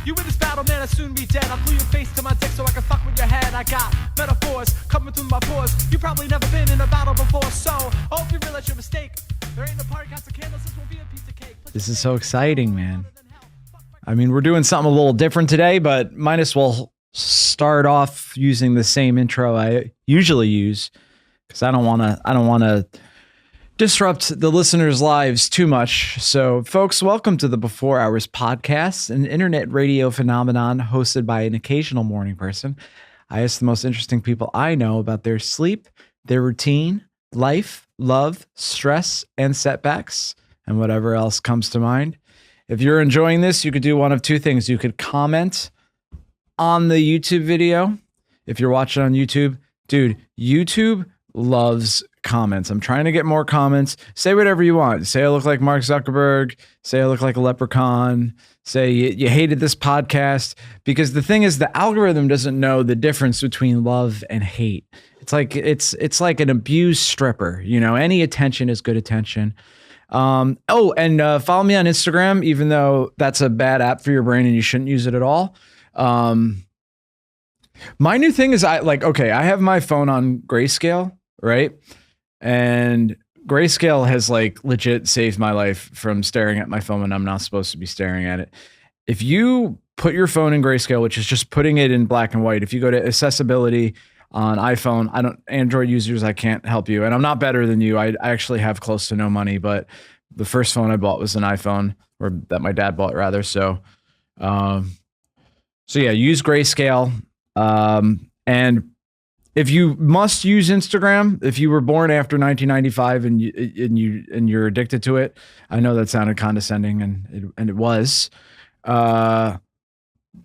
You in this battle, man, I'll soon be dead. I'll glue your face to my dick so I can fuck with your head. I got metaphors coming through my pores. You probably never been in a battle before, so I hope you realize your mistake. There ain't no party, got some candles, this won't be a piece of cake. This is so exciting, man. I mean, we're doing something a little different today, but might as well start off using the same intro I usually use, because I don't want to disrupt the listeners' lives too much. So, folks, welcome to the Before Hours podcast, an internet radio phenomenon hosted by an occasional morning person. I ask the most interesting people I know about their sleep, their routine, life, love, stress, and setbacks, and whatever else comes to mind. If you're enjoying this, you could do one of two things. You could comment on the YouTube video. If you're watching on YouTube, dude, YouTube loves comments. I'm trying to get more comments. Say whatever you want. Say I look like Mark Zuckerberg. Say I look like a leprechaun. Say you hated this podcast. Because the thing is, the algorithm doesn't know the difference between love and hate. It's like an abused stripper. You know, any attention is good attention. And follow me on Instagram, even though that's a bad app for your brain and you shouldn't use it at all. My new thing is I have my phone on grayscale, right? And grayscale has like legit saved my life from staring at my phone when I'm not supposed to be staring at it. If you put your phone in grayscale, which is just putting it in black and white, if you go to accessibility on iPhone, Android users, I can't help you. And I'm not better than you. I actually have close to no money, but the first phone I bought was an iPhone, or that my dad bought rather. So yeah, use grayscale. And if you must use Instagram, if you were born after 1995 and you're addicted to it, I know that sounded condescending and it was,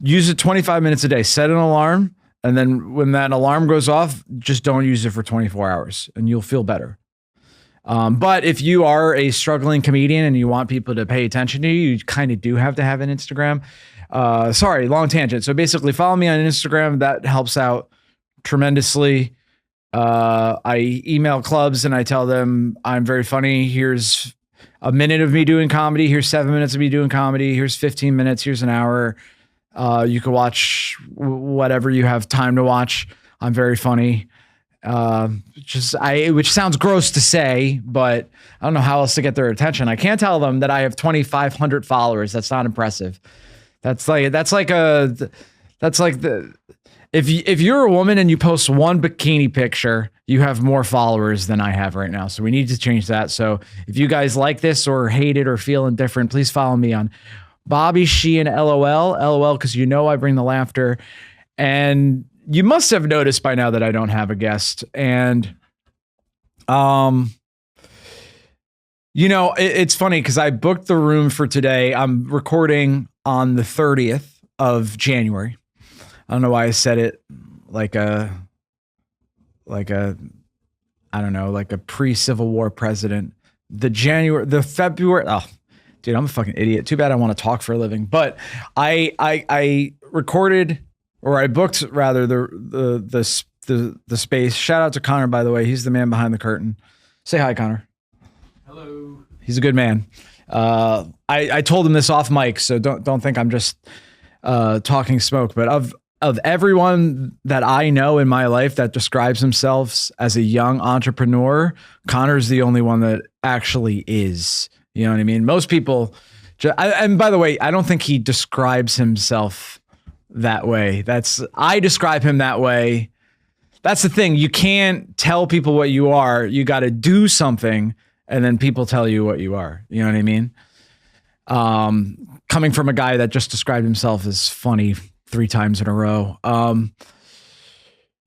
use it 25 minutes a day, set an alarm. And then when that alarm goes off, just don't use it for 24 hours and you'll feel better. But if you are a struggling comedian and you want people to pay attention to you, you kind of do have to have an Instagram. Sorry, long tangent. So basically follow me on Instagram. That helps out tremendously. I email clubs and I tell them I'm very funny. Here's a minute of me doing comedy. Here's 7 minutes of me doing comedy. Here's 15 minutes. Here's an hour. You can watch whatever you have time to watch. I'm very funny. Which sounds gross to say, but I don't know how else to get their attention. I can't tell them that I have 2,500 followers. That's not impressive. If you're a woman and you post one bikini picture, you have more followers than I have right now. So we need to change that. So if you guys like this or hate it or feel indifferent, please follow me on Bobby Sheehan LOL, because you know I bring the laughter. And you must have noticed by now that I don't have a guest. And, it's funny because I booked the room for today. I'm recording on the 30th of January. I don't know why I said it like a pre-Civil War president. The February. Oh, dude, I'm a fucking idiot. Too bad I want to talk for a living. But I recorded, or I booked rather, the space. Shout out to Connor, by the way. He's the man behind the curtain. Say hi, Connor. Hello. He's a good man. I told him this off mic, so don't think I'm just talking smoke. But of everyone that I know in my life that describes themselves as a young entrepreneur, Connor's the only one that actually is. You know what I mean? Most people, and by the way, I don't think he describes himself that way. I describe him that way. That's the thing. You can't tell people what you are. You got to do something, and then people tell you what you are. You know what I mean? Coming from a guy that just described himself as funny 3 times in a row. But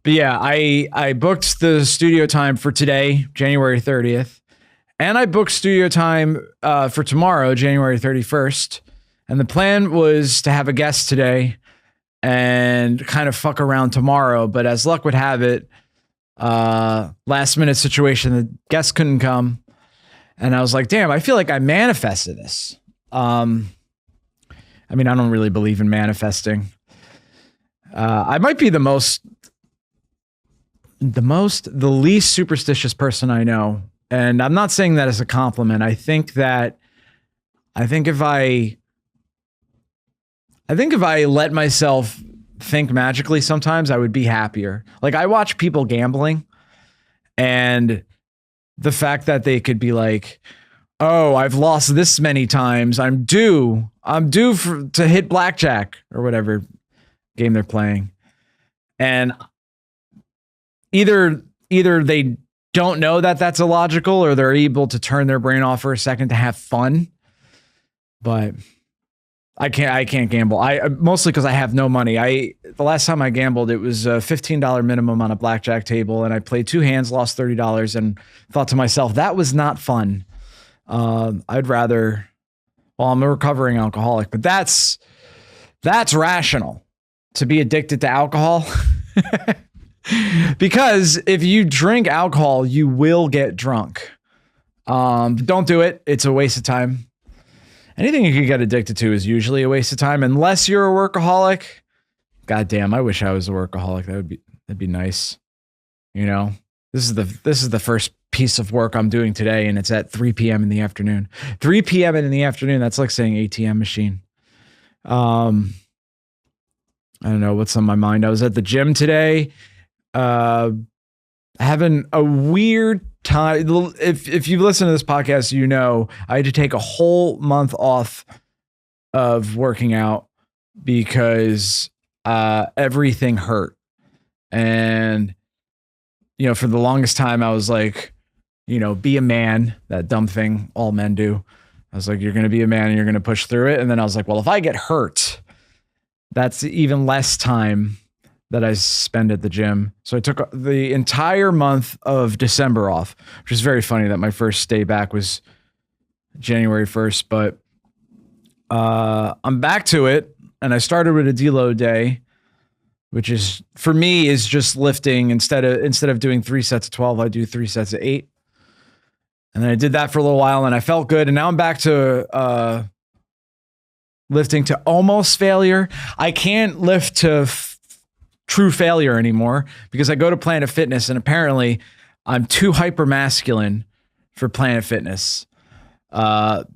yeah, I booked the studio time for today, January 30th. And I booked studio time for tomorrow, January 31st. And the plan was to have a guest today and kind of fuck around tomorrow. But as luck would have it, last minute situation, the guest couldn't come. And I was like, damn, I feel like I manifested this. I mean, I don't really believe in manifesting. I might be the least superstitious person I know. And I'm not saying that as a compliment. I think if I I think if I let myself think magically sometimes, I would be happier. Like I watch people gambling, and the fact that they could be like, oh, I've lost this many times. I'm due to hit blackjack or whatever game they're playing. And either they don't know that that's illogical, or they're able to turn their brain off for a second to have fun. But I can't gamble. I mostly because I have no money. The last time I gambled, it was a $15 minimum on a blackjack table, and I played 2 hands, lost $30, and thought to myself, that was not fun. I'd rather. Well, I'm a recovering alcoholic, but that's rational to be addicted to alcohol. Because if you drink alcohol, you will get drunk. Don't do it. It's a waste of time. Anything you could get addicted to is usually a waste of time, unless you're a workaholic. God damn, I wish I was a workaholic. That'd be nice. You know, this is the first piece of work I'm doing today, and it's at 3 p.m. in the afternoon. 3 p.m. in the afternoon. That's like saying ATM machine. I don't know what's on my mind. I was at the gym today, having a weird time. If you've listened to this podcast, you know I had to take a whole month off of working out because everything hurt. And you know, for the longest time I was like, you know, be a man, that dumb thing all men do. I was like, you're going to be a man and you're going to push through it. And then I was like, well, if I get hurt, that's even less time that I spend at the gym. So I took the entire month of December off, which is very funny that my first day back was January 1st, but I'm back to it. And I started with a deload day, which is for me is just lifting. Instead of doing 3 sets of 12, I do 3 sets of 8. And then I did that for a little while and I felt good. And now I'm back to lifting to almost failure. I can't lift to true failure anymore because I go to Planet Fitness and apparently I'm too hyper masculine for Planet Fitness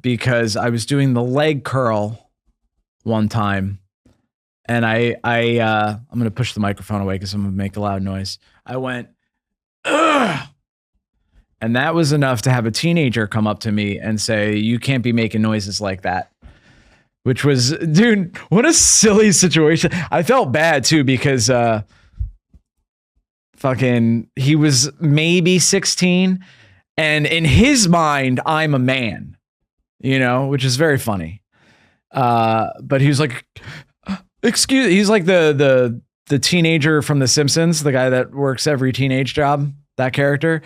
because I was doing the leg curl one time and I'm going to push the microphone away because I'm going to make a loud noise. I went, ugh! And that was enough to have a teenager come up to me and say, you can't be making noises like that. Which was, dude, what a silly situation. I felt bad too because he was maybe 16 and in his mind, I'm a man, you know, which is very funny. But he was like, he's like the teenager from The Simpsons, the guy that works every teenage job, that character.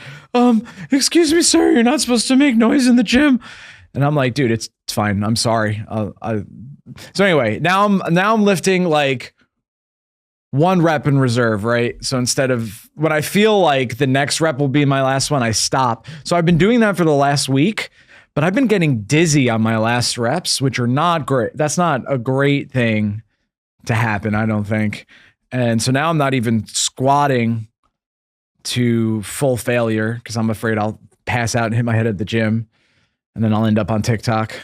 Excuse me, sir, you're not supposed to make noise in the gym. And I'm like, dude, it's fine. I'm sorry. So anyway, now I'm lifting like 1 rep in reserve, right? So instead of when I feel like the next rep will be my last one, I stop. So I've been doing that for the last week, but I've been getting dizzy on my last reps, which are not great. That's not a great thing to happen, I don't think. And so now I'm not even squatting to full failure because I'm afraid I'll pass out and hit my head at the gym. And then I'll end up on TikTok.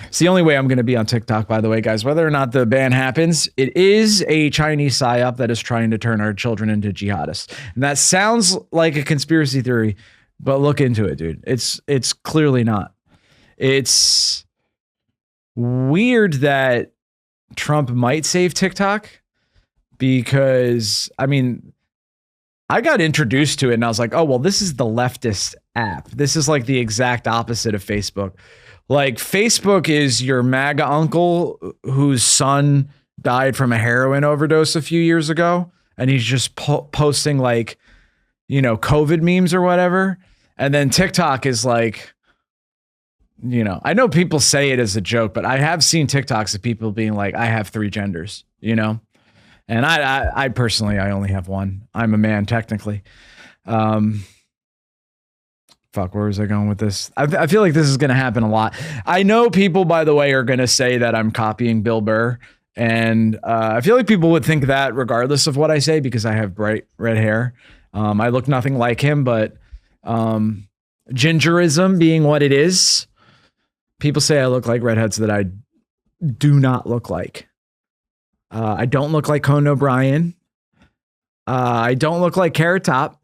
It's the only way I'm going to be on TikTok, by the way, guys. Whether or not the ban happens, it is a Chinese psyop that is trying to turn our children into jihadists. And that sounds like a conspiracy theory, but look into it, dude. It's clearly not. It's weird that Trump might save TikTok because, I mean, I got introduced to it and I was like, oh, well, this is the leftist app. This is like the exact opposite of Facebook. Like Facebook is your MAGA uncle whose son died from a heroin overdose a few years ago. And he's just posting like, you know, COVID memes or whatever. And then TikTok is like, you know, I know people say it as a joke, but I have seen TikToks of people being like, I have 3 genders, you know? And I personally, I only have 1. I'm a man, technically. Fuck, where was I going with this? I feel like this is going to happen a lot. I know people, by the way, are going to say that I'm copying Bill Burr. And I feel like people would think that regardless of what I say, because I have bright red hair. I look nothing like him, but gingerism being what it is, people say I look like redheads that I do not look like. I don't look like Conan O'Brien. I don't look like Carrot Top,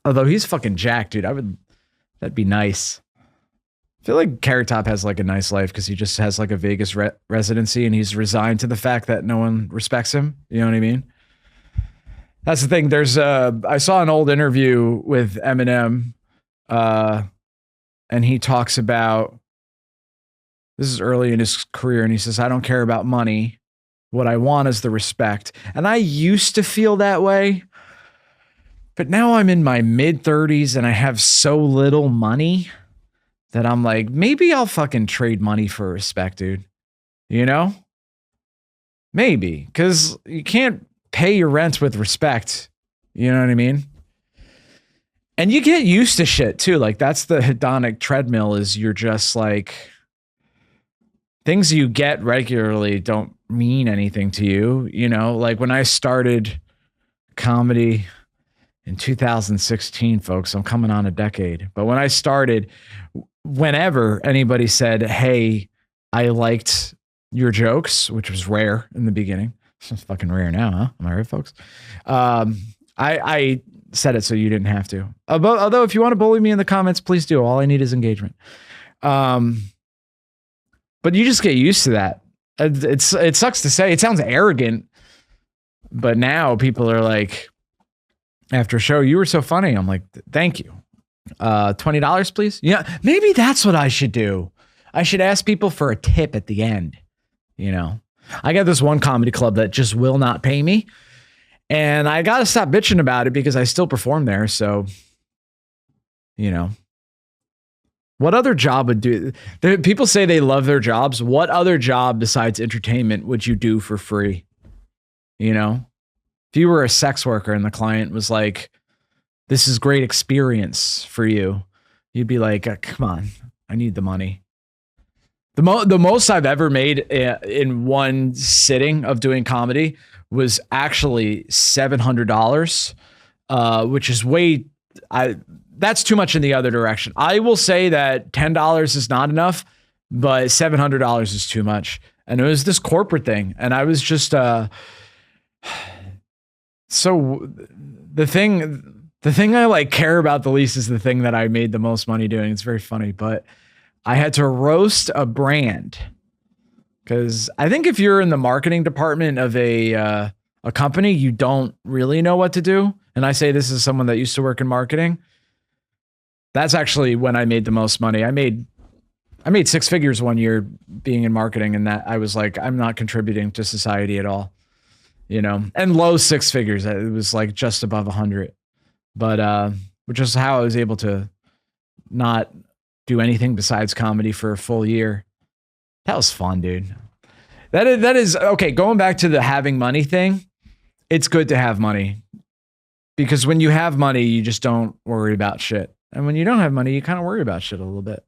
although he's fucking jacked, dude. That'd be nice. I feel like Carrot Top has like a nice life because he just has like a Vegas residency and he's resigned to the fact that no one respects him. You know what I mean? That's the thing. I saw an old interview with Eminem, and he talks about, this is early in his career, and he says, I don't care about money. What I want is the respect. And I used to feel that way, but now I'm in my mid 30s and I have so little money that I'm like, maybe I'll fucking trade money for respect, dude. You know? Maybe. Because you can't pay your rent with respect. You know what I mean? And you get used to shit too. Like that's the hedonic treadmill, is you're just like, things you get regularly don't mean anything to you. You know, like when I started comedy in 2016, folks, I'm coming on a decade. But when I started, whenever anybody said, hey, I liked your jokes, which was rare in the beginning. It's fucking rare now, huh? Am I right, folks? I said it so you didn't have to. Although if you want to bully me in the comments, please do. All I need is engagement. But you just get used to that. It sucks to say. It sounds arrogant. But now people are like, after a show, you were so funny. I'm like, thank you. $20, please. Yeah, maybe that's what I should do. I should ask people for a tip at the end. You know, I got this one comedy club that just will not pay me. And I got to stop bitching about it because I still perform there. So, you know, what other job would do? People say they love their jobs. What other job besides entertainment would you do for free? You know, if you were a sex worker and the client was like, this is great experience for you, you'd be like, come on, I need the money. The most I've ever made in one sitting of doing comedy was actually $700, which is that's too much in the other direction. I will say that $10 is not enough, but $700 is too much. And it was this corporate thing. And I was just, so the thing I like care about the least is the thing that I made the most money doing. It's very funny, but I had to roast a brand. Because I think if you're in the marketing department of a company, you don't really know what to do. And I say this as someone that used to work in marketing. That's actually when I made the most money. I made 6 figures one year being in marketing, and that I was like, I'm not contributing to society at all, you know. And low 6 figures, it was like just above 100, but which is how I was able to not do anything besides comedy for a full year. That was fun, dude. That is okay. Going back to the having money thing, it's good to have money because when you have money, you just don't worry about shit. And when you don't have money, you kind of worry about shit a little bit.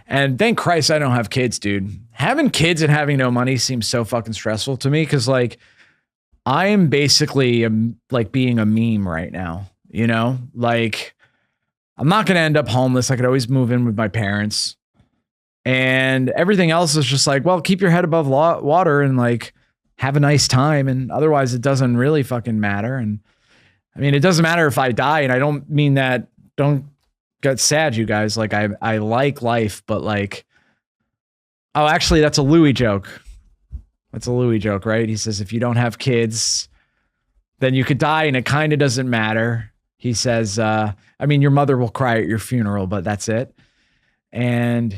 And thank Christ I don't have kids, dude. Having kids and having no money seems so fucking stressful to me because, like, I am basically like being a meme right now, you know? Like, I'm not going to end up homeless. I could always move in with my parents. And everything else is just like, well, keep your head above water and like have a nice time. And otherwise it doesn't really fucking matter. And I mean, it doesn't matter if I die. And I don't mean that, don't get sad, you guys. Like I like life, but like, oh, actually that's a Louis joke. That's a Louis joke, right? He says, if you don't have kids, then you could die and it kind of doesn't matter. He says, I mean, your mother will cry at your funeral, but that's it. And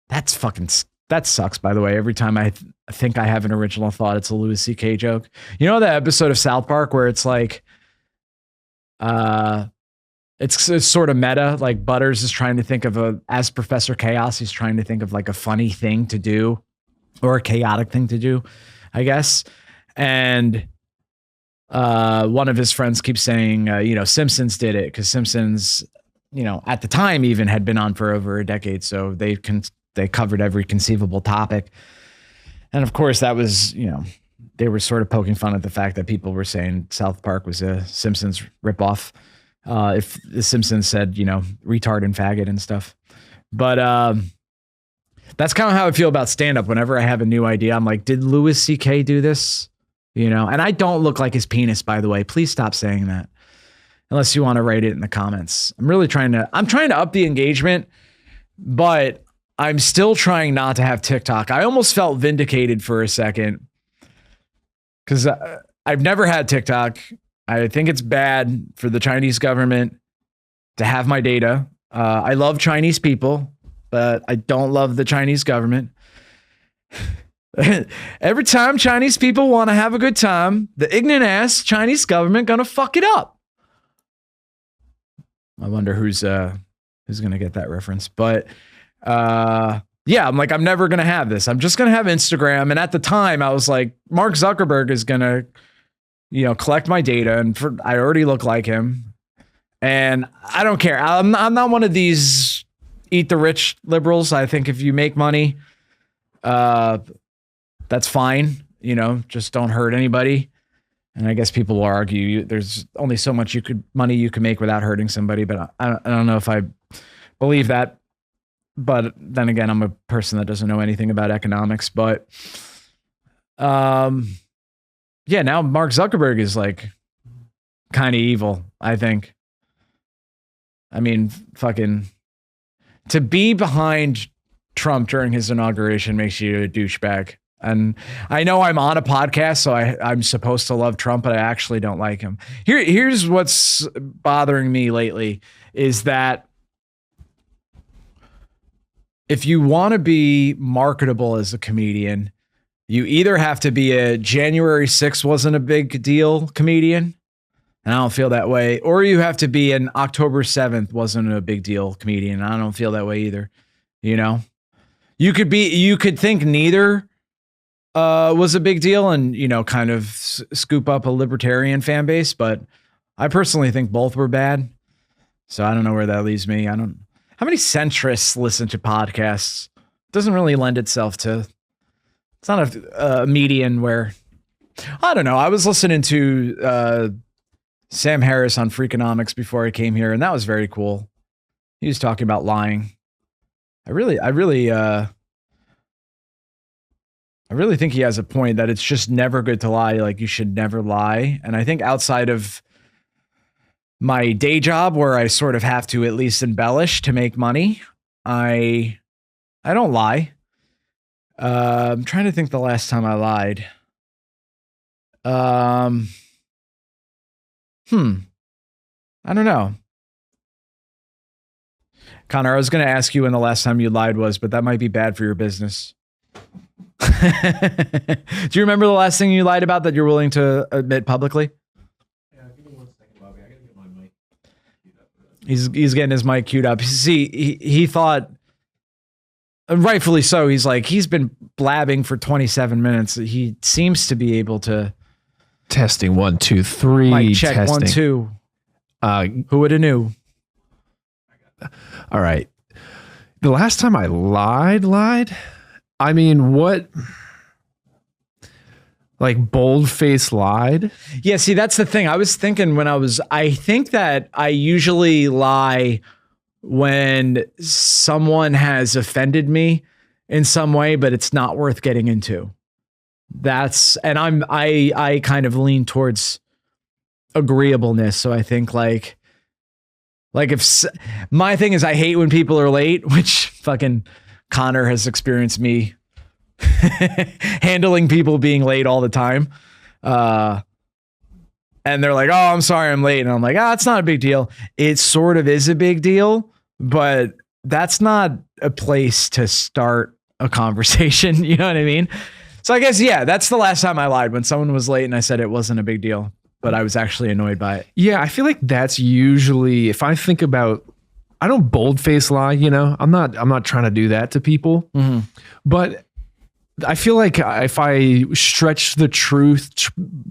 that sucks, by the way. Every time I think I have an original thought, it's a Louis C.K. joke. You know that episode of South Park where it's like, it's sort of meta, like Butters is trying to think of as Professor Chaos, he's trying to think of like a funny thing to do or a chaotic thing to do, I guess. And one of his friends keeps saying, you know, Simpsons did it because Simpsons, you know, at the time even had been on for over a decade. So they covered every conceivable topic. And of course that was, you know, they were sort of poking fun at the fact that people were saying South Park was a Simpsons ripoff. If the Simpsons said, you know, retard and faggot and stuff. But that's kind of how I feel about stand-up. Whenever I have a new idea, I'm like, did Louis C.K. do this? And I don't look like his penis, by the way. Please stop saying that. Unless you want to write it in the comments. I'm trying to up the engagement, but I'm still trying not to have TikTok. I almost felt vindicated for a second because I've never had TikTok. I think it's bad for the Chinese government to have my data. I love Chinese people, but I don't love the Chinese government. Every time Chinese people want to have a good time, the ignorant ass Chinese government gonna fuck it up. I wonder who's gonna get that reference. But yeah, I'm like, I'm never gonna have this. I'm just gonna have Instagram. And at the time, I was like, Mark Zuckerberg is gonna, collect my data, and I already look like him. And I don't care. I'm not one of these eat the rich liberals. I think if you make money, that's fine. Just don't hurt anybody. And I guess people will argue there's only so much money you can make without hurting somebody. But I don't know if I believe that. But then again, I'm a person that doesn't know anything about economics. But yeah, now Mark Zuckerberg is like kind of evil, I think. I mean, fucking to be behind Trump during his inauguration makes you a douchebag. And I know I'm on a podcast, so I'm supposed to love Trump, but I actually don't like him. Here's what's bothering me lately is that if you want to be marketable as a comedian, you either have to be a January 6th wasn't a big deal comedian, and I don't feel that way, or you have to be an October 7th wasn't a big deal comedian. I don't feel that way either. You could think neither was a big deal and, kind of scoop up a libertarian fan base. But I personally think both were bad. So I don't know where that leaves me. How many centrists listen to podcasts? It doesn't really lend itself to, it's not a median where, I don't know. I was listening to Sam Harris on Freakonomics before I came here, and that was very cool. He was talking about lying. I really think he has a point that it's just never good to lie. Like, you should never lie. And I think outside of my day job, where I sort of have to at least embellish to make money, I don't lie. I'm trying to think the last time I lied. I don't know. Connor, I was going to ask you when the last time you lied was, but that might be bad for your business. Do you remember the last thing you lied about that you're willing to admit publicly? Yeah, give me 1 second, Bobby. I gotta get my mic queued up. He's getting his mic queued up. See, he thought, and rightfully so, he's been blabbing for 27 minutes. He seems to be able to. Testing 1, 2, 3. Mic check testing. 1, 2. Who would have knew? All right. The last time I lied. I mean, what? Like bold-faced lied? Yeah, see, that's the thing. I was thinking I think that I usually lie when someone has offended me in some way, but it's not worth getting into. I kind of lean towards agreeableness. So I think like if my thing is, I hate when people are late, which fucking Connor has experienced me handling people being late all the time. And they're like, oh, I'm sorry, I'm late. And I'm like, it's not a big deal. It sort of is a big deal, but that's not a place to start a conversation. You know what I mean? So I guess, yeah, that's the last time I lied, when someone was late and I said it wasn't a big deal, but I was actually annoyed by it. Yeah, I feel like that's usually, if I think about, I don't bold-face lie, I'm not trying to do that to people. Mm-hmm. But I feel like if I stretch the truth,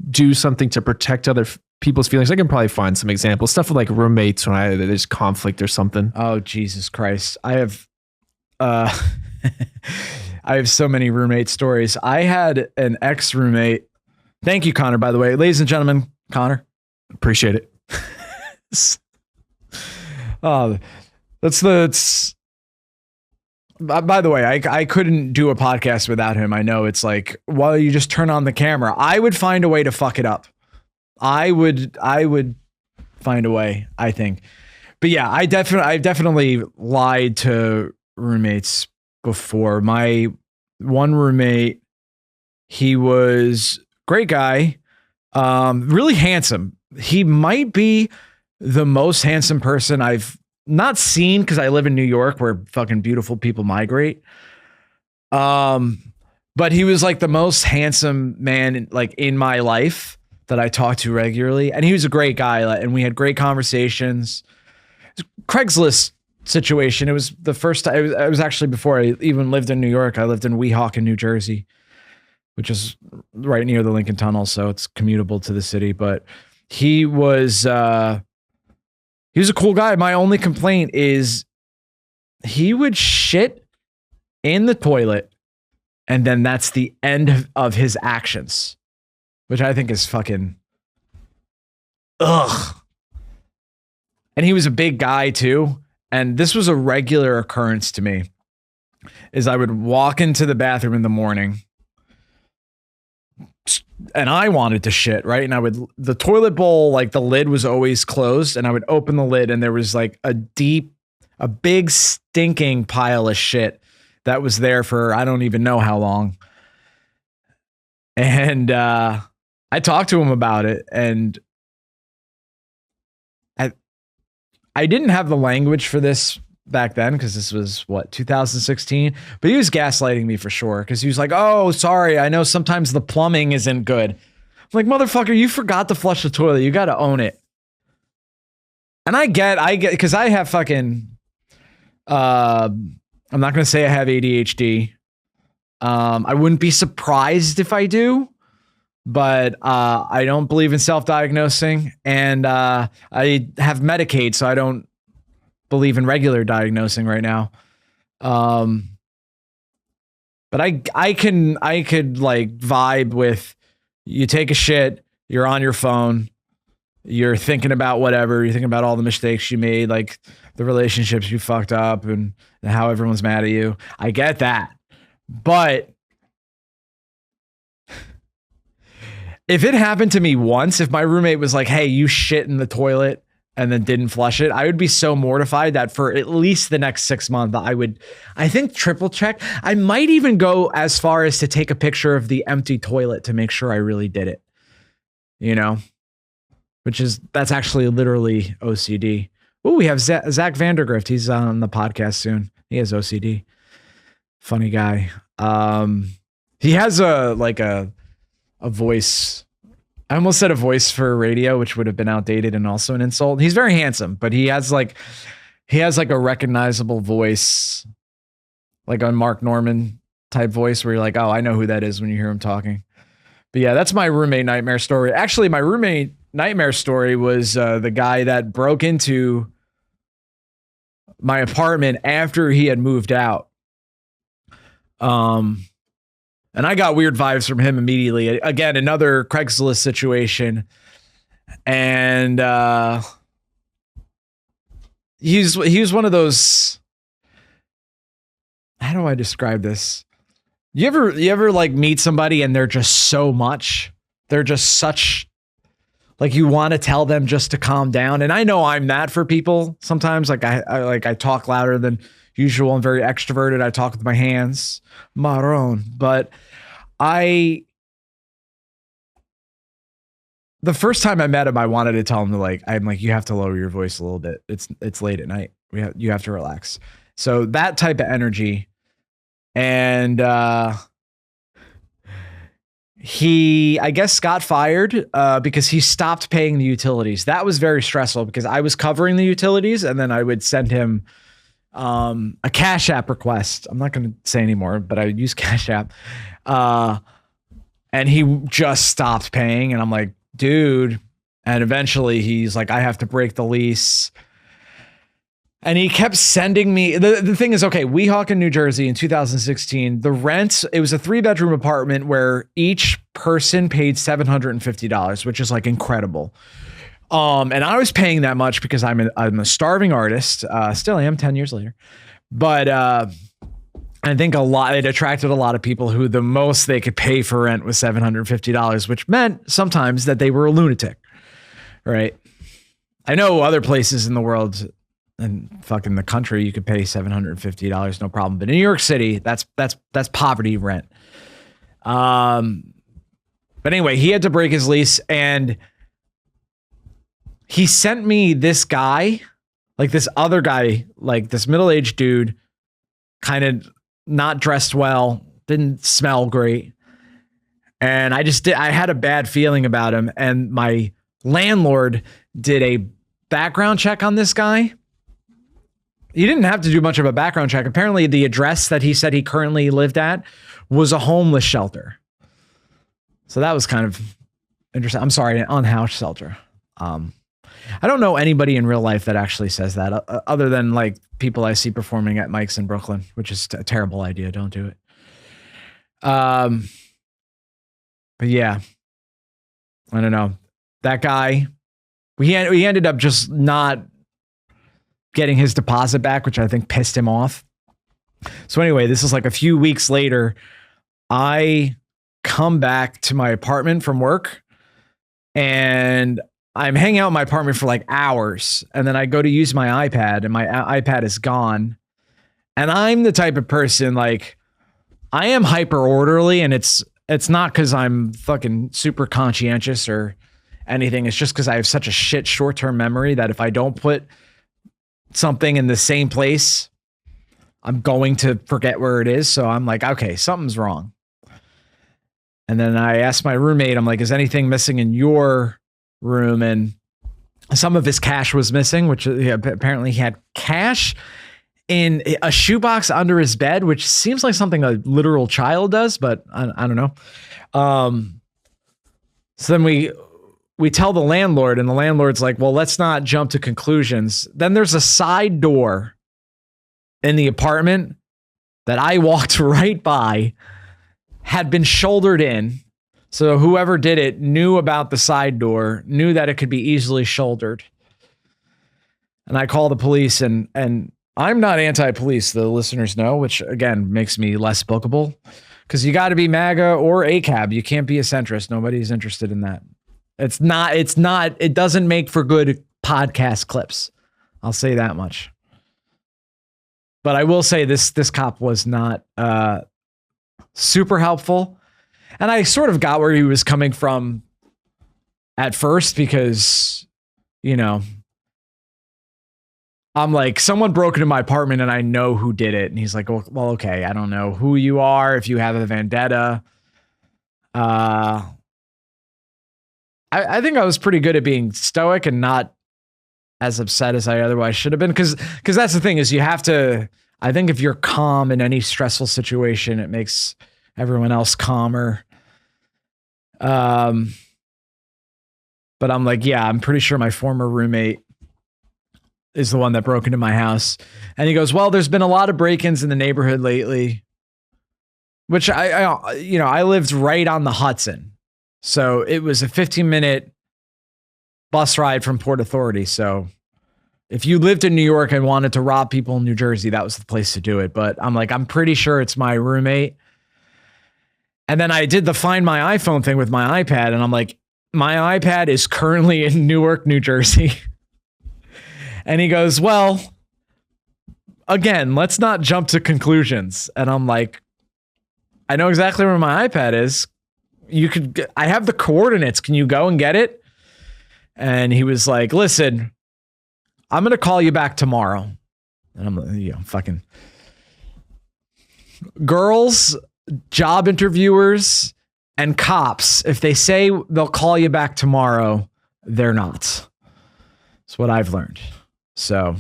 do something to protect other people's feelings, I can probably find some examples. Stuff with like roommates when there's conflict or something. Oh, Jesus Christ. I have I have so many roommate stories. I had an ex-roommate. Thank you, Connor, by the way. Ladies and gentlemen, Connor. Appreciate it. That's By the way, I couldn't do a podcast without him. I know it's like, well, you just turn on the camera. I would find a way to fuck it up. I would find a way, I think. But yeah, I've definitely lied to roommates before. My one roommate, he was great guy, really handsome. He might be the most handsome person I've not seen, because I live in New York where fucking beautiful people migrate. But he was like the most handsome man in my life that I talked to regularly, and he was a great guy, and we had great conversations. Craigslist situation. It was the first time. It was actually before I even lived in New York. I lived in Weehawken, New Jersey, which is right near the Lincoln Tunnel, so it's commutable to the city. But he was a cool guy. My only complaint is he would shit in the toilet, and then that's the end of his actions, which I think is fucking ugh. And he was a big guy too. And this was a regular occurrence to me, is I would walk into the bathroom in the morning and I wanted to shit, right? And the toilet bowl, like the lid was always closed, and I would open the lid and there was like a big stinking pile of shit that was there for, I don't even know how long. And I talked to him about it, and I didn't have the language for this back then, because this was 2016, but he was gaslighting me for sure, because he was like, oh, sorry, I know sometimes the plumbing isn't good. I'm like, motherfucker, you forgot to flush the toilet. You got to own it. And I get, because I have fucking, I'm not going to say I have ADHD. I wouldn't be surprised if I do, but I don't believe in self-diagnosing, and I have Medicaid, so I don't believe in regular diagnosing right now. But I could like vibe with, you take a shit, you're on your phone, you're thinking about whatever, you're thinking about all the mistakes you made, like the relationships you fucked up and how everyone's mad at you. I get that. But if it happened to me once, if my roommate was like, hey, you shit in the toilet and then didn't flush it, I would be so mortified that for at least the next 6 months, I think triple check. I might even go as far as to take a picture of the empty toilet to make sure I really did it, you know, that's actually literally OCD. Oh, we have Zach Vandergrift. He's on the podcast soon. He has OCD. Funny guy. He has a voice. I almost said a voice for radio, which would have been outdated and also an insult. He's very handsome, but he has like a recognizable voice, like a Mark Norman type voice where you're like, oh, I know who that is when you hear him talking. But yeah, that's my roommate nightmare story. Actually, my roommate nightmare story was the guy that broke into my apartment after he had moved out. And I got weird vibes from him immediately. Again, another Craigslist situation. And he was one of those, how do I describe this? You ever like meet somebody and they're just so much? They're just such, like, you want to tell them just to calm down. And I know I'm that for people sometimes. Like I talk louder than usual. I'm very extroverted. I talk with my hands, marron. But the first time I met him, I wanted to tell him I'm like, you have to lower your voice a little bit. It's late at night. You have to relax. So that type of energy. And he, I guess, got fired because he stopped paying the utilities. That was very stressful because I was covering the utilities, and then I would send him a Cash App request. I'm not going to say anymore, but I would use Cash App. And he just stopped paying, and I'm like, dude. And eventually he's like, I have to break the lease. And he kept sending me, the thing is, okay, Weehawken, New Jersey in 2016, the rent, it was a 3-bedroom apartment where each person paid $750, which is like incredible. And I was paying that much because I'm a starving artist. Still am 10 years later. But I think it attracted a lot of people who the most they could pay for rent was $750, which meant sometimes that they were a lunatic, right? I know other places in the world and fucking the country, you could pay $750, no problem. But in New York City, that's poverty rent. But anyway, he had to break his lease, and he sent me this guy, like this other guy, like this middle-aged dude, kind of not dressed well, didn't smell great. And I had a bad feeling about him. And my landlord did a background check on this guy. He didn't have to do much of a background check. Apparently the address that he said he currently lived at was a homeless shelter. So that was kind of interesting. I'm sorry, an unhoused shelter. I don't know anybody in real life that actually says that other than like people I see performing at Mike's in Brooklyn, which is a terrible idea. Don't do it. But yeah, I don't know. That guy, we ended up just not getting his deposit back, which I think pissed him off. So anyway, this is like a few weeks later. I come back to my apartment from work, and I'm hanging out in my apartment for like hours. And then I go to use my iPad, and my iPad is gone. And I'm the type of person, like, I am hyper orderly, and it's not because I'm fucking super conscientious or anything. It's just because I have such a shit short-term memory that if I don't put something in the same place, I'm going to forget where it is. So I'm like, okay, something's wrong. And then I asked my roommate, I'm like, is anything missing in your room? And some of his cash was missing, which apparently he had cash in a shoebox under his bed, which seems like something a literal child does, but I don't know. So then we tell the landlord, and the landlord's like, well, let's not jump to conclusions. Then there's a side door in the apartment that I walked right by, had been shouldered in. So whoever did it knew about the side door, knew that it could be easily shouldered. And I call the police, and I'm not anti-police, the listeners know, which again makes me less bookable, because you got to be MAGA or ACAB. You can't be a centrist. Nobody's interested in that. It doesn't make for good podcast clips. I'll say that much. But I will say this cop was not super helpful. And I sort of got where he was coming from at first, because, you know, I'm like, someone broke into my apartment and I know who did it. And he's like, well, okay, I don't know who you are, if you have a vendetta. I think I was pretty good at being stoic and not as upset as I otherwise should have been. Because that's the thing, is you have to, I think if you're calm in any stressful situation, it makes everyone else calmer. But I'm like, yeah, I'm pretty sure my former roommate is the one that broke into my house. And he goes, well, there's been a lot of break-ins in the neighborhood lately, which I lived right on the Hudson. So it was a 15-minute bus ride from Port Authority. So if you lived in New York and wanted to rob people in New Jersey, that was the place to do it. But I'm like, I'm pretty sure it's my roommate. And then I did the Find My iPhone thing with my iPad. And I'm like, my iPad is currently in Newark, New Jersey. And he goes, well, again, let's not jump to conclusions. And I'm like, I know exactly where my iPad is. I have the coordinates. Can you go and get it? And he was like, listen, I'm going to call you back tomorrow. And I'm like, fucking girls, job interviewers, and cops. If they say they'll call you back tomorrow, they're not. That's what I've learned. So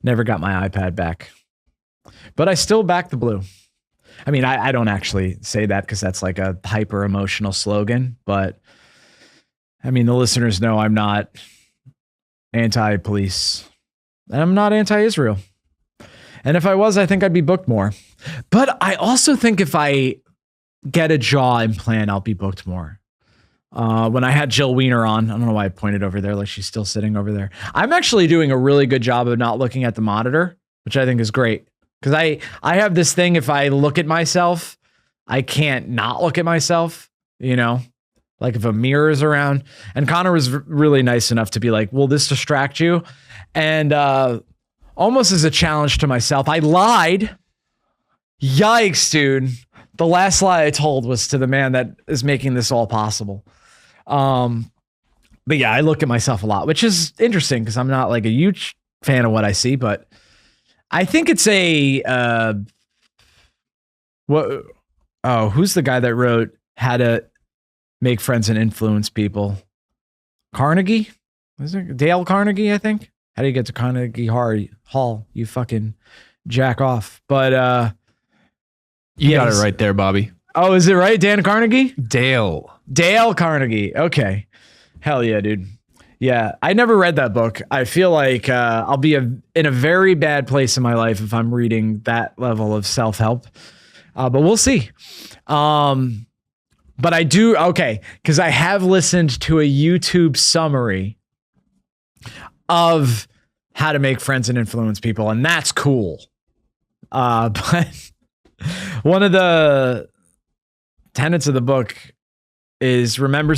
never got my iPad back, but I still back the blue. I mean, I don't actually say that because that's like a hyper emotional slogan, but I mean, the listeners know I'm not anti-police and I'm not anti-Israel. And if I was, I think I'd be booked more. But I also think if I get a jaw implant, I'll be booked more. When I had Jill Wiener on, I don't know why I pointed over there, like she's still sitting over there. I'm actually doing a really good job of not looking at the monitor, which I think is great. Because I have this thing, if I look at myself, I can't not look at myself, you know, like if a mirror is around. And Connor was really nice enough to be like, will this distract you? And almost as a challenge to myself, I lied. Yikes, dude. The last lie I told was to the man that is making this all possible. But yeah, I look at myself a lot, which is interesting because I'm not like a huge fan of what I see, but I think it's who's the guy that wrote How to Make Friends and Influence People? Carnegie? Was it Dale Carnegie, I think? How do you get to Carnegie Hall? You fucking jack off. But you got it right there, Bobby. Oh, is it right? Dan Carnegie? Dale Carnegie. Okay. Hell yeah, dude. Yeah, I never read that book. I feel like I'll be in a very bad place in my life if I'm reading that level of self-help. But we'll see. But I do, okay, because I have listened to a YouTube summary of how to make friends and influence people, and that's cool. But one of the tenets of the book is remember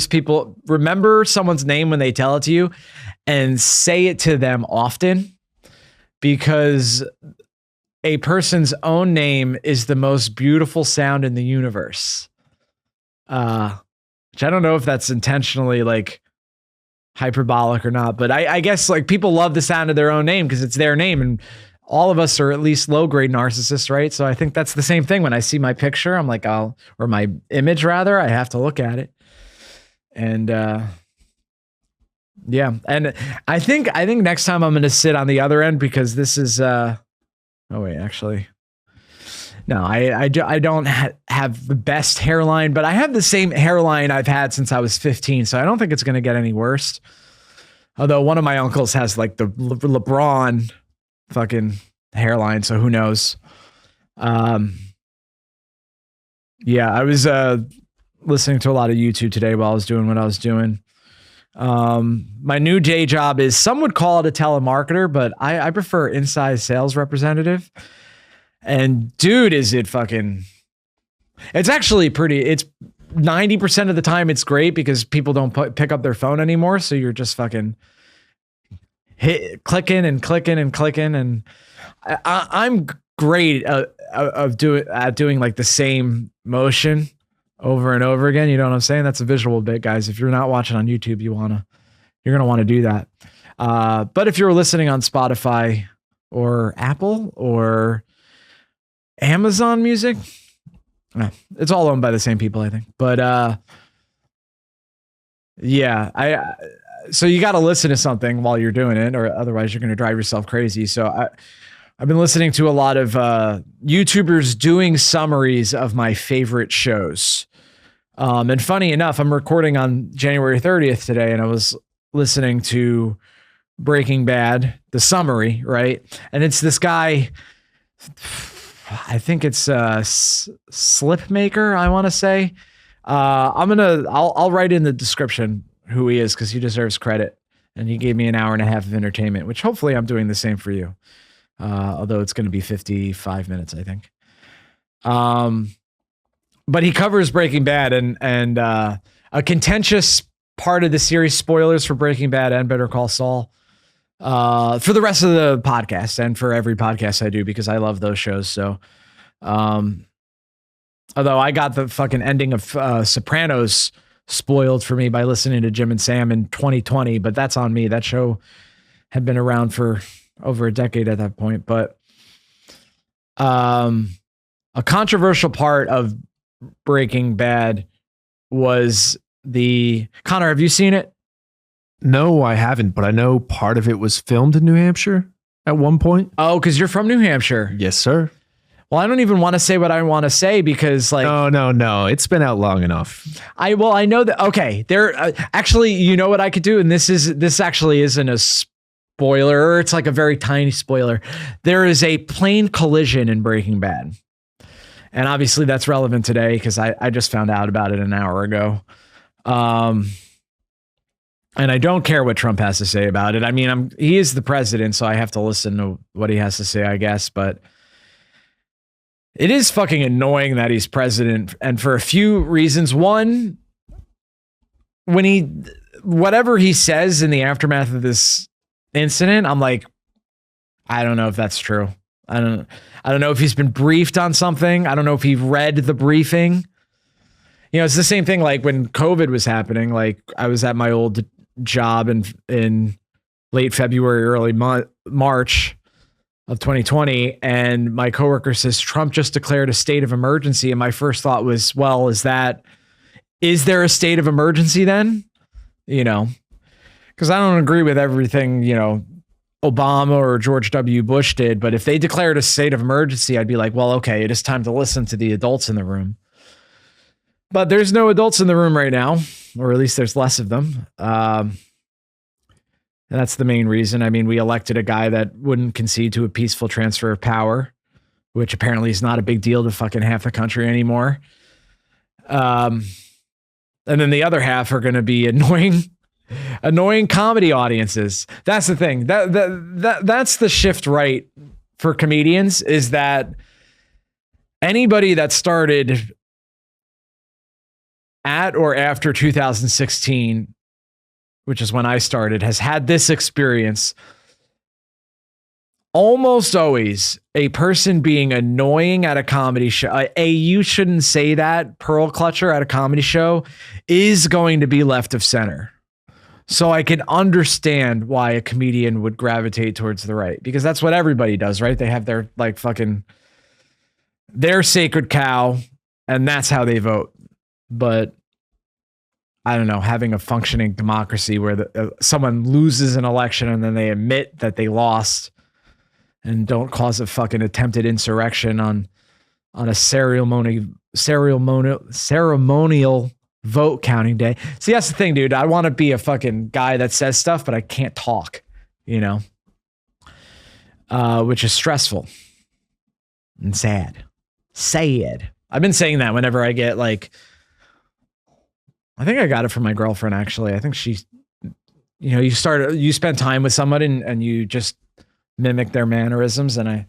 someone's name when they tell it to you and say it to them often, because a person's own name is the most beautiful sound in the universe. Which I don't know if that's intentionally like hyperbolic or not, but I guess like people love the sound of their own name because it's their name, and all of us are at least low-grade narcissists, right? So I think that's the same thing. When I see my picture, I'm like, or my image rather, I have to look at it. And yeah, and I think next time I'm going to sit on the other end, because this is oh wait, actually no, I don't have the best hairline, but I have the same hairline I've had since I was 15, so I don't think it's going to get any worse. Although one of my uncles has like the LeBron fucking hairline, so who knows? Yeah, I was listening to a lot of YouTube today while I was doing what I was doing. My new day job is, some would call it a telemarketer, but I prefer inside sales representative. And dude, is it fucking, it's actually it's 90% of the time it's great because people don't pick up their phone anymore. So you're just fucking clicking and clicking and clicking. And I'm great at doing like the same motion over and over again. You know what I'm saying? That's a visual bit, guys. If you're not watching on YouTube, you're going to want to do that. But if you're listening on Spotify or Apple or Amazon Music, it's all owned by the same people, I think. But yeah, so you got to listen to something while you're doing it, or otherwise you're going to drive yourself crazy. So I've been listening to a lot of YouTubers doing summaries of my favorite shows. And funny enough, I'm recording on January 30th today, and I was listening to Breaking Bad, the summary, right? And it's this guy, I think it's Slipmaker, I want to say. I'll write in the description who he is, because he deserves credit. And he gave me an hour and a half of entertainment, which hopefully I'm doing the same for you. Although it's going to be 55 minutes, I think. But he covers Breaking Bad, and a contentious part of the series, spoilers for Breaking Bad and Better Call Saul, for the rest of the podcast and for every podcast I do, because I love those shows. So, although I got the fucking ending of Sopranos spoiled for me by listening to Jim and Sam in 2020, but that's on me. That show had been around for over a decade at that point. But a controversial part of Breaking Bad was Connor, have you seen it? No, I haven't, but I know part of it was filmed in New Hampshire at one point. Oh, because you're from New Hampshire. Yes, sir. Well, I don't even want to say what I want to say, because like, no, it's been out long enough. I know that. Okay, there actually, you know what I could do, and this actually isn't a spoiler. It's like a very tiny spoiler. There is a plane collision in Breaking Bad, and obviously that's relevant today because I just found out about it an hour ago. And I don't care what Trump has to say about it. I mean, he is the president, so I have to listen to what he has to say, I guess. But It is fucking annoying that he's president, and for a few reasons. One, whatever he says in the aftermath of this incident, I'm like, I don't know if that's true. I don't know if he's been briefed on something. I don't know if he read the briefing. You know, it's the same thing like when COVID was happening. Like I was at my old job in late February, early March of 2020, and my coworker says Trump just declared a state of emergency, and my first thought was, well, is there a state of emergency then? You know, because I don't agree with everything, you know, Obama or George W. Bush did, but if they declared a state of emergency, I'd be like, well, okay, it is time to listen to the adults in the room. But there's no adults in the room right now, or at least there's less of them. And that's the main reason. I mean, we elected a guy that wouldn't concede to a peaceful transfer of power, which apparently is not a big deal to fucking half the country anymore. And then the other half are going to be annoying comedy audiences. That's the thing. That's the shift right for comedians, is that anybody that started at or after 2016, which is when I started, has had this experience. Almost always a person being annoying at a comedy show, you shouldn't say that pearl clutcher at a comedy show, is going to be left of center. So I can understand why a comedian would gravitate towards the right, because that's what everybody does, right? They have their like fucking their sacred cow, and that's how they vote. But I don't know, having a functioning democracy where someone loses an election and then they admit that they lost and don't cause a fucking attempted insurrection on a ceremonial vote counting day. See, that's the thing, dude. I want to be a fucking guy that says stuff, but I can't talk, you know, which is stressful and sad. I've been saying that whenever I get like, I think I got it from my girlfriend, actually. I think she, you know, you spend time with somebody and you just mimic their mannerisms. And I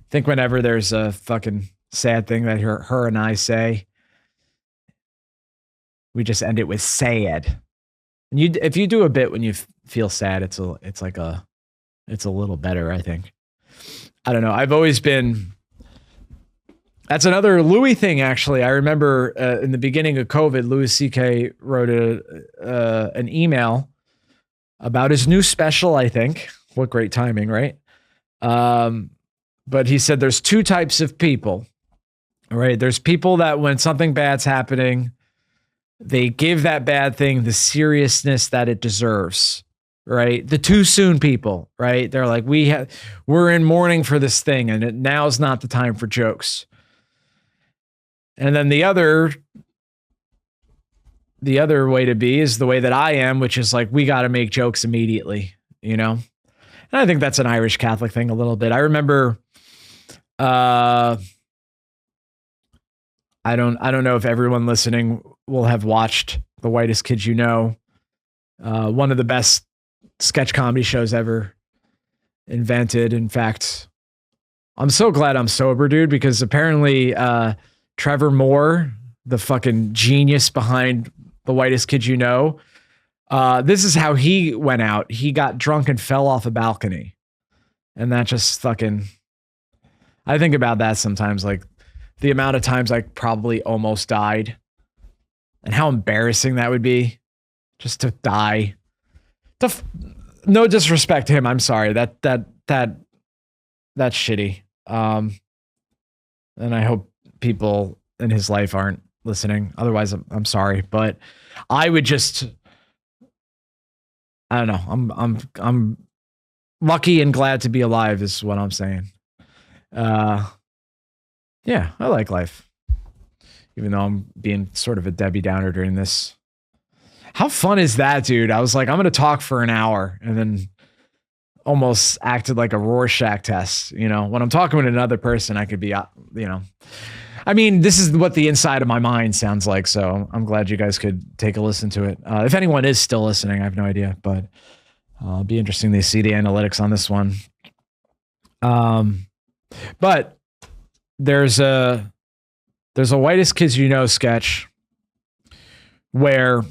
think whenever there's a fucking sad thing that her and I say, we just end it with sad. And if you do a bit when you feel sad, it's a little better, I think. I don't know. I've always been. That's another Louis thing, actually. I remember in the beginning of COVID, Louis C.K. wrote an email about his new special, I think. What great timing, right? But he said there's two types of people, right? There's people that when something bad's happening, they give that bad thing the seriousness that it deserves, right? The too soon people, right? They're like, we're in mourning for this thing, and now's not the time for jokes. And then the other way to be is the way that I am, which is like, we got to make jokes immediately, you know? And I think that's an Irish Catholic thing a little bit. I remember, I don't know if everyone listening will have watched The Whitest Kids You Know, one of the best sketch comedy shows ever invented. In fact, I'm so glad I'm sober, dude, because apparently, Trevor Moore, the fucking genius behind The Whitest Kid You Know, this is how he went out. He got drunk and fell off a balcony. And that just fucking, I think about that sometimes, like the amount of times I probably almost died and how embarrassing that would be just to die. No disrespect to him. I'm sorry. That's shitty. And I hope people in his life aren't listening. Otherwise, I'm sorry, but I would just, I don't know. I'm lucky and glad to be alive is what I'm saying. Yeah, I like life, even though I'm being sort of a Debbie Downer during this. How fun is that, dude? I was like, I'm going to talk for an hour, and then almost acted like a Rorschach test. You know, when I'm talking with another person, I could be, you know, I mean, this is what the inside of my mind sounds like. So I'm glad you guys could take a listen to it. If anyone is still listening, I have no idea, but it'll be interesting to see the analytics on this one. But there's a Whitest Kids You Know sketch where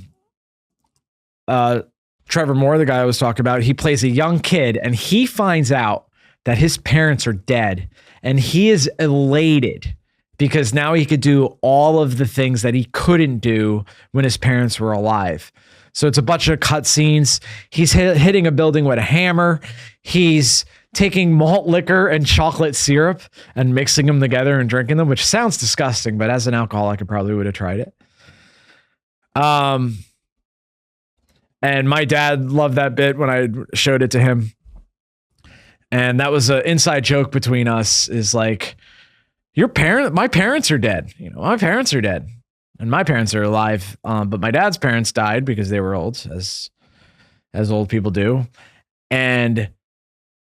Trevor Moore, the guy I was talking about, he plays a young kid and he finds out that his parents are dead and he is elated because now he could do all of the things that he couldn't do when his parents were alive. So it's a bunch of cutscenes. He's hitting a building with a hammer. He's taking malt liquor and chocolate syrup and mixing them together and drinking them, which sounds disgusting, but as an alcoholic, I probably would have tried it. And my dad loved that bit when I showed it to him. And that was an inside joke between us, is like, my parents are dead. My parents are dead. And my parents are alive. But my dad's parents died because they were old, as old people do. And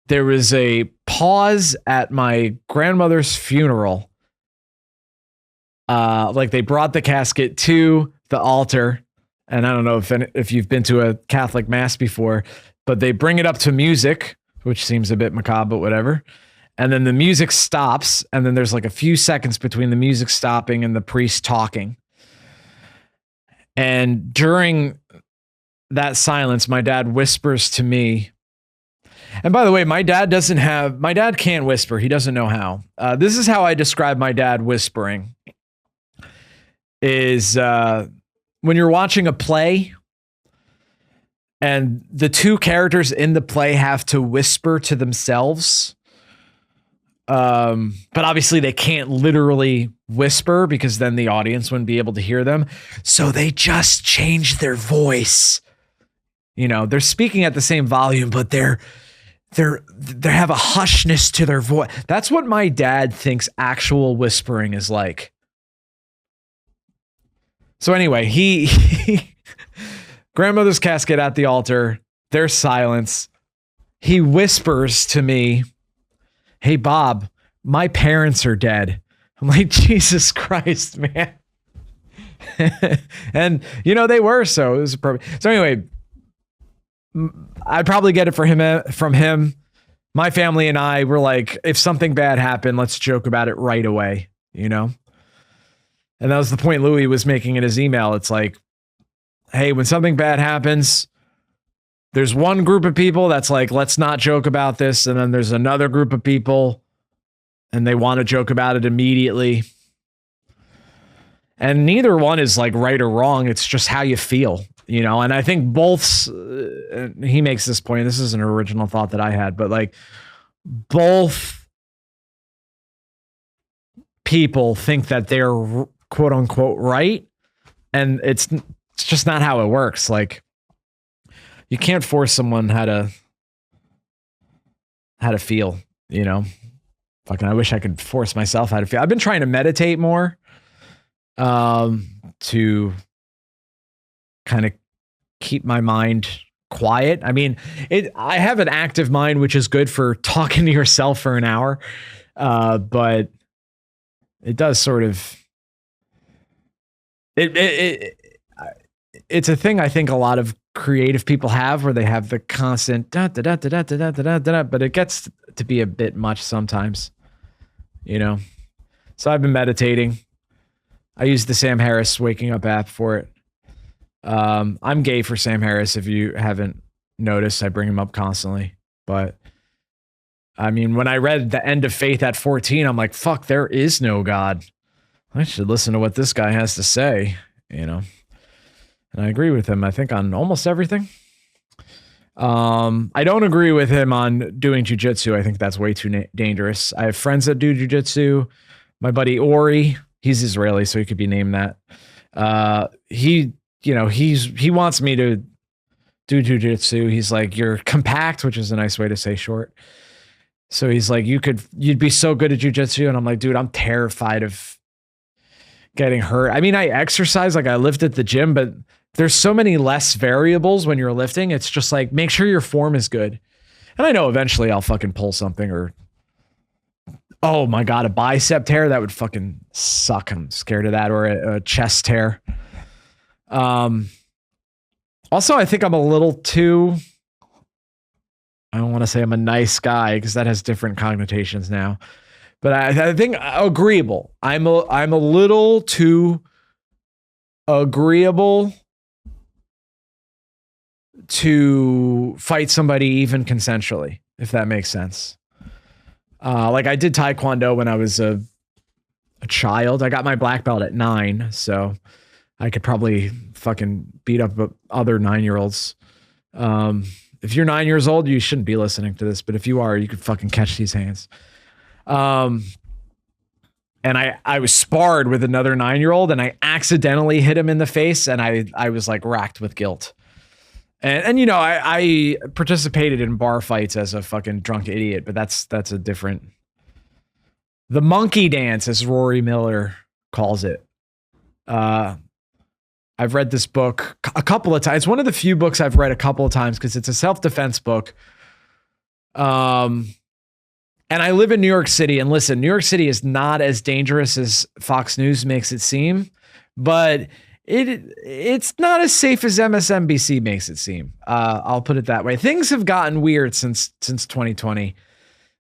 there was a pause at my grandmother's funeral. Like they brought the casket to the altar. And I don't know if you've been to a Catholic mass before, but they bring it up to music, which seems a bit macabre, but whatever. And then the music stops. And then there's like a few seconds between the music stopping and the priest talking. And during that silence, my dad whispers to me. And by the way, my dad can't whisper. He doesn't know how. This is how I describe my dad whispering. Is when you're watching a play and the two characters in the play have to whisper to themselves. But obviously they can't literally whisper because then the audience wouldn't be able to hear them. So they just change their voice. They're speaking at the same volume, but they have a hushness to their voice. That's what my dad thinks actual whispering is like. So anyway, he grandmother's casket at the altar, there's silence. He whispers to me, "Hey, Bob, my parents are dead." I'm like, Jesus Christ, man. And, they were, so it was perfect. So anyway, I'd probably get it from him. My family and I were like, if something bad happened, let's joke about it right away, And that was the point Louis was making in his email. It's like, hey, when something bad happens, there's one group of people that's like, let's not joke about this. And then there's another group of people and they want to joke about it immediately. And neither one is like right or wrong. It's just how you feel, And I think both, he makes this point. This is an original thought that I had, but like both people think that they're quote unquote right. And it's just not how it works. Like you can't force someone how to feel, Fucking, I wish I could force myself how to feel. I've been trying to meditate more, to kind of keep my mind quiet. I mean, I have an active mind, which is good for talking to yourself for an hour. But it does sort of, it's a thing I think a lot of creative people have, where they have the constant da da da da da da da da da, but it gets to be a bit much sometimes, So I've been meditating. I use the Sam Harris waking up app for it. I'm gay for Sam Harris. If you haven't noticed, I bring him up constantly. But I mean, when I read The End of Faith at 14, I'm like, fuck, there is no God. I should listen to what this guy has to say, And I agree with him, I think, on almost everything. I don't agree with him on doing jujitsu. I think that's way too dangerous. I have friends that do jujitsu. My buddy Ori, he's Israeli, so he could be named that. He wants me to do jujitsu. He's like, you're compact, which is a nice way to say short. So he's like, you'd be so good at jujitsu. And I'm like, dude, I'm terrified of getting hurt. I mean, I exercise, like I lift at the gym, but there's so many less variables when you're lifting. It's just like, make sure your form is good. And I know eventually I'll fucking pull something, or, oh my God, a bicep tear. That would fucking suck. I'm scared of that. Or a chest tear. Also, I think I'm a little too, I don't want to say I'm a nice guy because that has different connotations now, But I think agreeable. I'm a little too agreeable to fight somebody even consensually, if that makes sense. Like I did Taekwondo when I was a child. I got my black belt at 9, so I could probably fucking beat up other 9-year-olds. If you're 9 years old, you shouldn't be listening to this, but if you are, you could fucking catch these hands. And I was sparred with another 9-year-old, and I accidentally hit him in the face, and I was like racked with guilt. And you know, I participated in bar fights as a fucking drunk idiot, but that's a different. The monkey dance, as Rory Miller calls it. I've read this book a couple of times. It's one of the few books I've read a couple of times because it's a self-defense book. And I live in New York City, and listen, New York City is not as dangerous as Fox News makes it seem, but it's not as safe as MSNBC makes it seem. I'll put it that way. Things have gotten weird since 2020.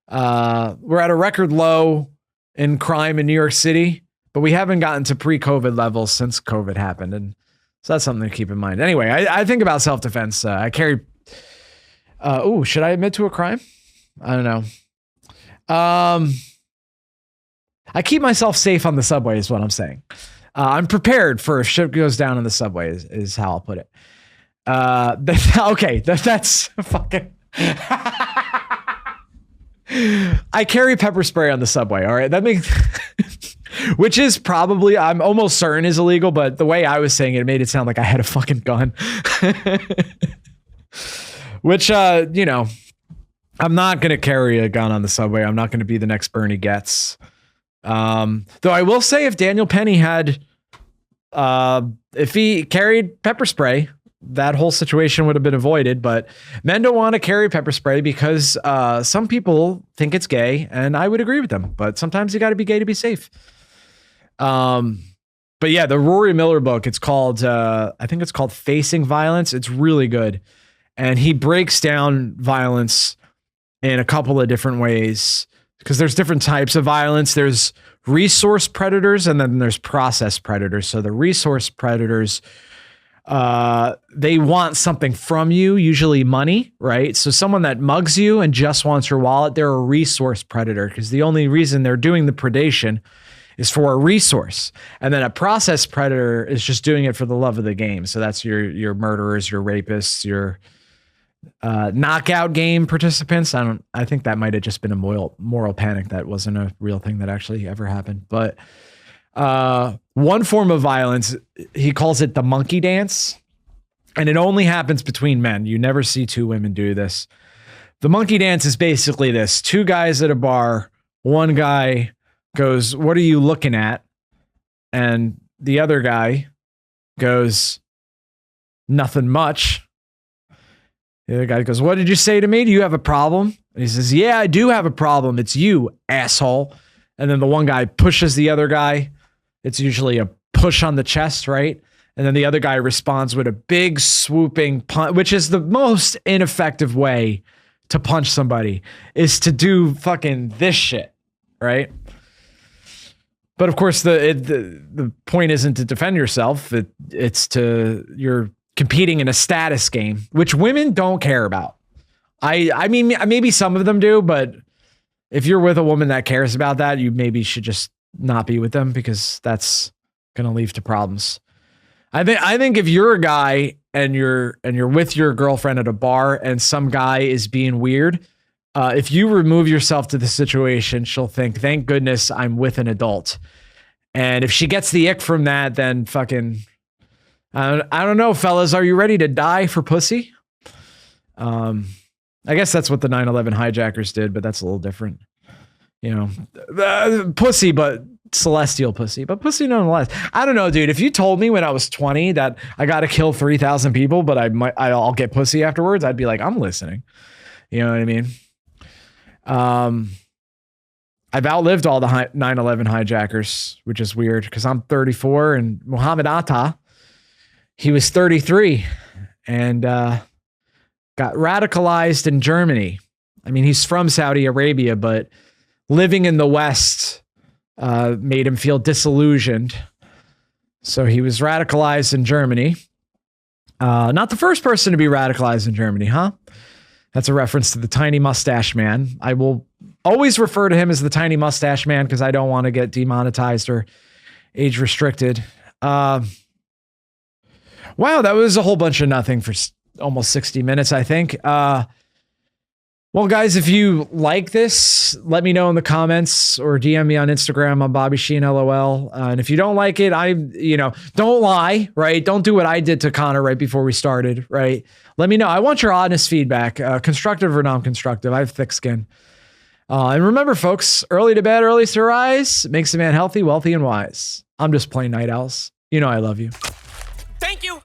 We're at a record low in crime in New York City, but we haven't gotten to pre-COVID levels since COVID happened. And so that's something to keep in mind. Anyway, I think about self-defense. I carry, should I admit to a crime? I don't know. I keep myself safe on the subway is what I'm saying. I'm prepared for if shit goes down in the subway is how I'll put it. That's fucking. I carry pepper spray on the subway. All right. That makes, which is probably, I'm almost certain is illegal, but the way I was saying it made it sound like I had a fucking gun, which, you know, I'm not going to carry a gun on the subway. I'm not going to be the next Bernie Getz. Though I will say if Daniel Penny had, if he carried pepper spray, that whole situation would have been avoided, but men don't want to carry pepper spray because, some people think it's gay, and I would agree with them, but sometimes you got to be gay to be safe. But yeah, the Rory Miller book, it's called, I think it's called Facing Violence. It's really good. And he breaks down violence in a couple of different ways because there's different types of violence. There's resource predators and then there's process predators. So the resource predators, they want something from you, usually money, right? So someone that mugs you and just wants your wallet, they're a resource predator because the only reason they're doing the predation is for a resource. And then a process predator is just doing it for the love of the game. So that's your murderers, your rapists, your knockout game participants. I think that might have just been a moral panic. That wasn't a real thing that actually ever happened. But one form of violence, he calls it the monkey dance, and it only happens between men. You never see two women do this. The monkey dance is basically this: two guys at a bar, one guy goes, "What are you looking at?" And the other guy goes, "Nothing much." The other guy goes, "What did you say to me? Do you have a problem?" And he says, "Yeah, I do have a problem. It's you, asshole." And then the one guy pushes the other guy. It's usually a push on the chest, right? And then the other guy responds with a big swooping punch, which is the most ineffective way to punch somebody, is to do fucking this shit, right? But of course, the point isn't to defend yourself. It's you're competing in a status game, which women don't care about. I mean, maybe some of them do, but if you're with a woman that cares about that, you maybe should just not be with them because that's going to lead to problems. I think if you're a guy and you're with your girlfriend at a bar and some guy is being weird, if you remove yourself to the situation, she'll think, "Thank goodness I'm with an adult." And if she gets the ick from that, then fucking, I don't know, fellas, are you ready to die for pussy? I guess that's what the 9/11 hijackers did, but that's a little different. You know, pussy, but celestial pussy, but pussy nonetheless. I don't know, dude. If you told me when I was 20 that I got to kill 3,000 people, but I'll get pussy afterwards, I'd be like, I'm listening. You know what I mean? I've outlived all the 9/11 hijackers, which is weird because I'm 34 and Muhammad Atta, he was 33 and got radicalized in Germany. I mean, he's from Saudi Arabia, but living in the West made him feel disillusioned. So he was radicalized in Germany. Not the first person to be radicalized in Germany, huh? That's a reference to the Tiny Mustache Man. I will always refer to him as the Tiny Mustache Man because I don't want to get demonetized or age restricted. Wow, that was a whole bunch of nothing for almost 60 minutes, I think. Well, guys, if you like this, let me know in the comments or DM me on Instagram on Bobby Sheen LOL. And if you don't like it, don't lie, right? Don't do what I did to Connor right before we started, right? Let me know. I want your honest feedback, constructive or non-constructive. I have thick skin. And remember, folks, early to bed, early to rise makes a man healthy, wealthy, and wise. I'm just plain Night Owls. You know I love you. Thank you.